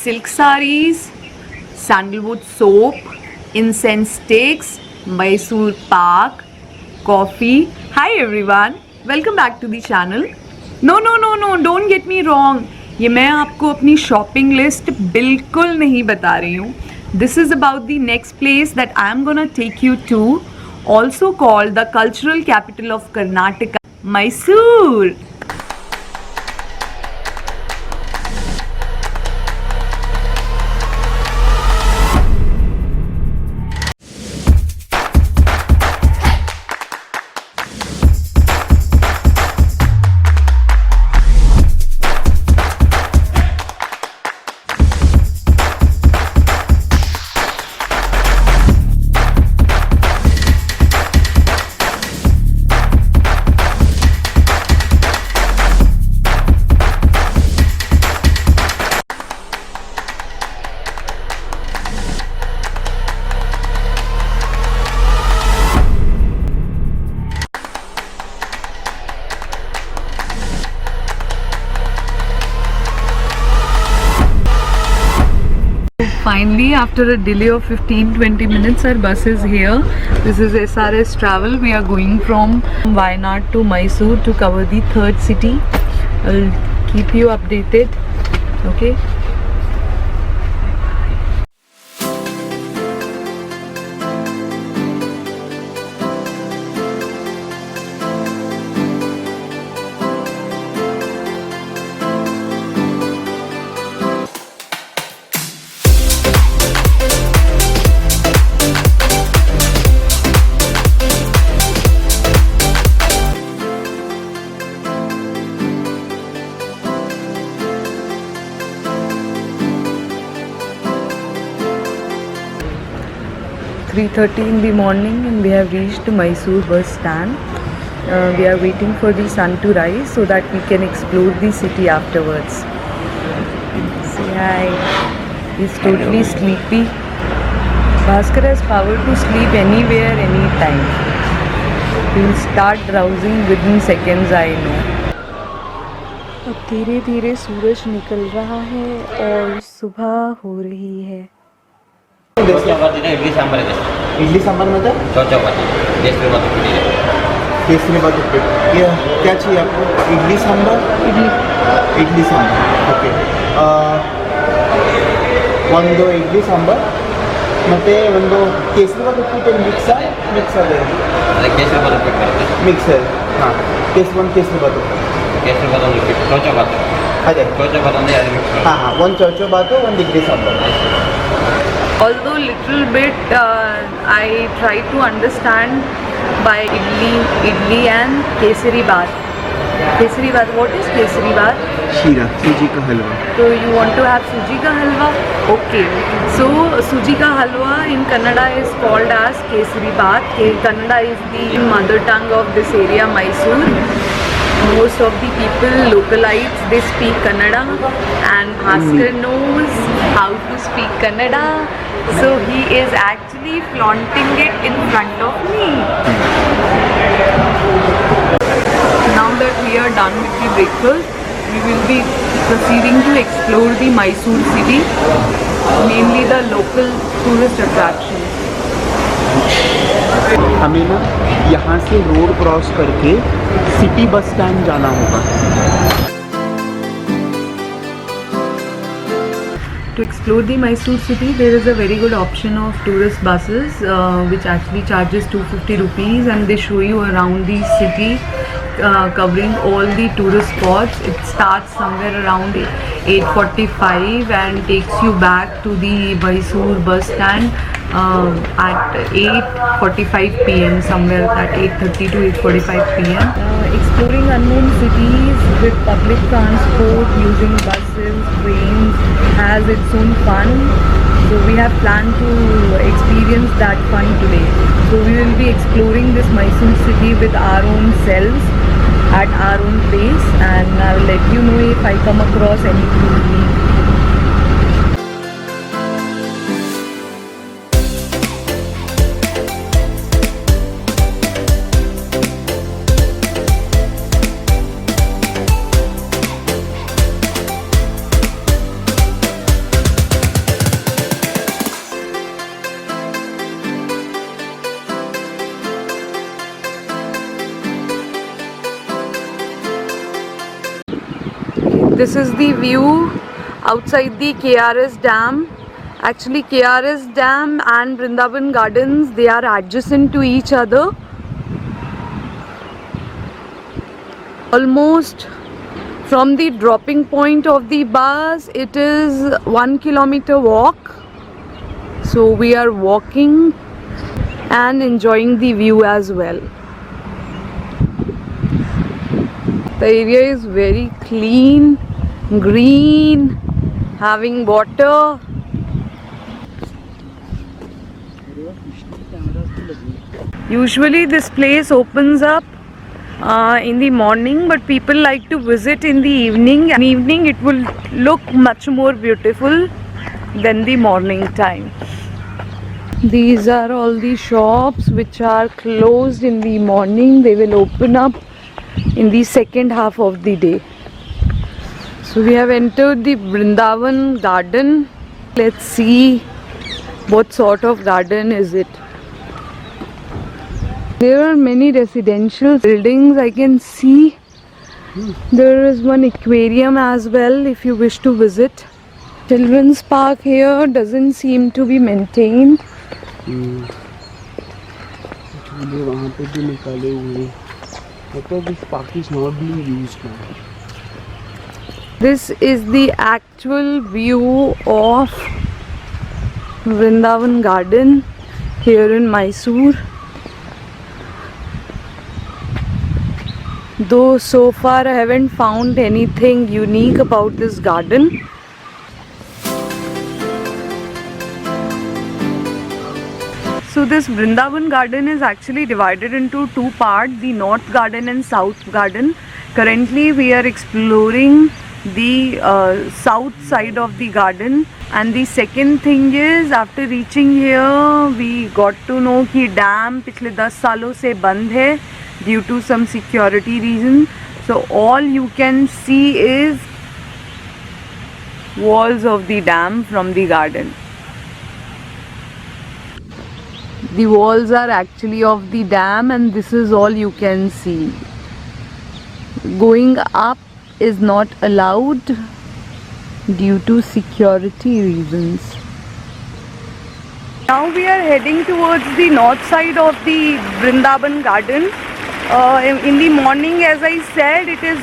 silk sarees, sandalwood soap, incense sticks, Mysore Pak, coffee. Hi everyone, welcome back to the channel. No, don't get me wrong. ये मैं आपको अपनी shopping list बिल्कुल नहीं बता रही हूँ. This is about the next place that I am gonna take you to, also called the cultural capital of Karnataka, Mysore. Finally, after a delay of 15-20 minutes, our bus is here. This is SRS Travel. We are going from Wayanad to Mysore to cover the third city. I'll keep you updated. Okay. (3:30 in the morning) and we have reached Mysore bus stand. We are waiting for the sun to rise so that we can explore the city afterwards. Say hi. He's totally sleepy. Bhaskar has power to sleep anywhere, anytime. He will start drowsing within seconds, I know. अब धीरे धीरे सूरज निकल रहा है और सुबह हो रही है. इडली सांबर है. इडली सांभर मतलब चौचौपाती केसरी बात उपीट केसरी बात उपीट. ये क्या चाहिए आपको? इडली सांभर. इडली सांभर ओके. ಒಂದು ಇಡ್ಲಿ ಸಾಂಬಾರ್ ಮತ್ತು ಒಂದು ಕೇಸರಿ ಬಾತ್ ಉಪ್ಪಿಟ್ಟು ಮಿಕ್ಸ್ ಅದೇ ಕೇಸರಿ ಬಾತ್ ಉಪ್ಪಿಟ್ಟು ಬರುತ್ತೆ. ಮಿಕ್ಸರ್. ಹಾಂ, ಕೇಸರಿ ಬಾತ್ ಉಪ್ಪಿಟ್ಟು. ಕೇಸರಿ ಬಾತ್ ಒಂದು ಉಪ್ಪಿಟ್ಟು ಚೌಚೌಪಾತಿ. ಅದೇ ಚೌಚೌಪಾತಿ ಅಂದರೆ ಅದು ಮಿಕ್ಸ್. ಹಾಂ, ಒಂದು ಚೌಚೌಬಾತು, ಒಂದು idli sambar. Although little bit I try to understand by idli and kesari baat. Kesari baat, what is kesari baat? शीरा, सूजी का हलवा. So you want to have suji ka halwa? Okay. So suji ka halwa in Kannada is called as kesari baat. Kannada is the mother tongue of this area, Mysore. Most of the people, localites, they speak Kannada, and Bhaskar knows how to speak Kannada, so he is actually flaunting it in front of me. Now that we are done with the breakfast, we will be proceeding to explore the Mysore city, mainly the local tourist attractions. हमें ना यहाँ से road cross करके city bus stand जाना होगा. To explore the Mysore city, there is a very good option of tourist buses which actually charges 250 rupees, and they show you around the city covering all the tourist spots. It starts somewhere around 8:45 and takes you back to the Mysore bus stand at 8:45 p.m. somewhere at 8:30 to 8:45 p.m. Exploring unknown cities with public transport using buses, trains has its own fun. So we have planned to experience that fun today. So we will be exploring this Mysore city with our own selves at our own pace, and I will let you know if I come across anything unique. This is the view outside the KRS Dam. Actually, KRS Dam and Vrindavan Gardens, they are adjacent to each other. Almost from the dropping point of the bus, it is 1 kilometer walk. So we are walking and enjoying the view as well. The area is very clean, green, having water. Usually this place opens up in the morning, but people like to visit in the evening. In evening it will look much more beautiful than the morning time. These are all the shops which are closed in the morning. They will open up in the second half of the day. So we have entered the Vrindavan garden. Let's see what sort of garden is it. There are many residential buildings I can see. There is one aquarium as well if you wish to visit. Children's park here doesn't seem to be maintained. वहाँ पे भी निकाले हुए मतलब this park is not being used now. This is the actual view of Vrindavan garden here in Mysore. Though so far I haven't found anything unique about this garden. So this Vrindavan garden is actually divided into two parts, the north garden and south garden. Currently we are exploring the south side of the garden, and the second thing is after reaching here we got to know कि dam पिछले 10 सालों से बंद है due to some security reason. So all you can see is walls of the dam from the garden. The walls are actually of the dam and this is all you can see. Going up is not allowed due to security reasons. Now we are heading towards the north side of the Vrindavan garden. In the morning, as I said, it is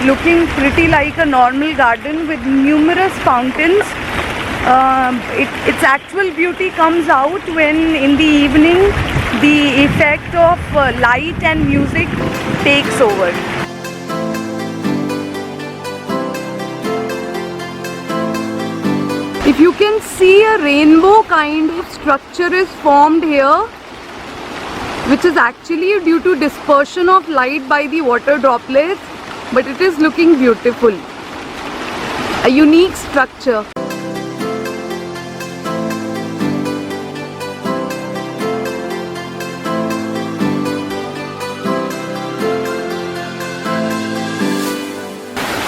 looking pretty like a normal garden with numerous fountains. Its actual beauty comes out when in the evening the effect of light and music takes over. If you can see, a rainbow kind of structure is formed here, which is actually due to dispersion of light by the water droplets, but it is looking beautiful. A unique structure.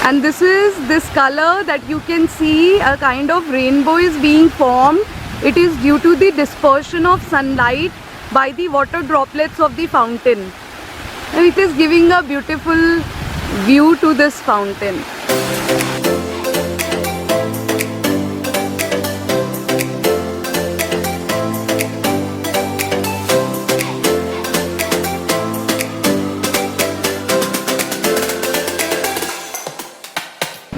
And this is this color that you can see, a kind of rainbow is being formed. It is due to the dispersion of sunlight by the water droplets of the fountain. And it is giving a beautiful view to this fountain.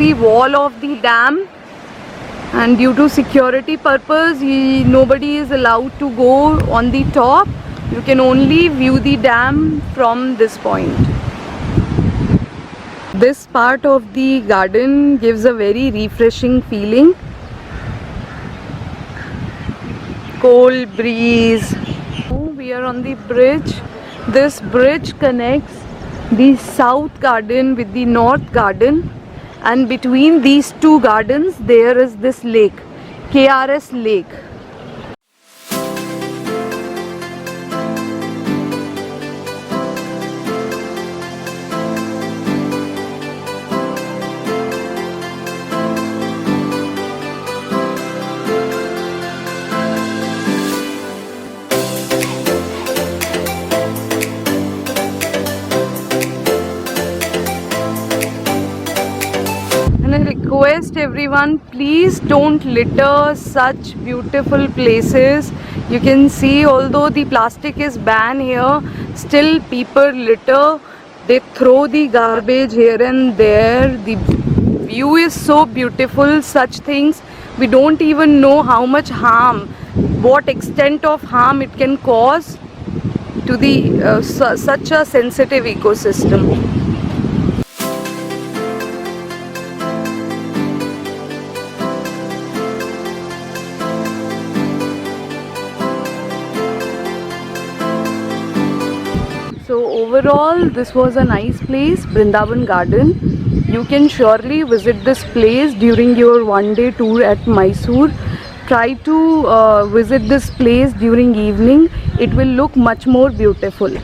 The wall of the dam, and due to security purpose nobody is allowed to go on the top. You can only view the dam from this point. This part of the garden gives a very refreshing feeling. Cold breeze. We are on the bridge. This bridge connects the south garden with the north garden. And between these two gardens there is this lake, KRS Lake. everyone. Please don't litter such beautiful places. You can see, although the plastic is banned here, still people litter. They throw the garbage here and there. The view is so beautiful. Such things, we don't even know how much harm, what extent of harm it can cause to the such a sensitive ecosystem. So overall, this was a nice place, Brindaban Garden. You can surely visit this place during your one-day tour at Mysore. Try to visit this place during evening. It will look much more beautiful.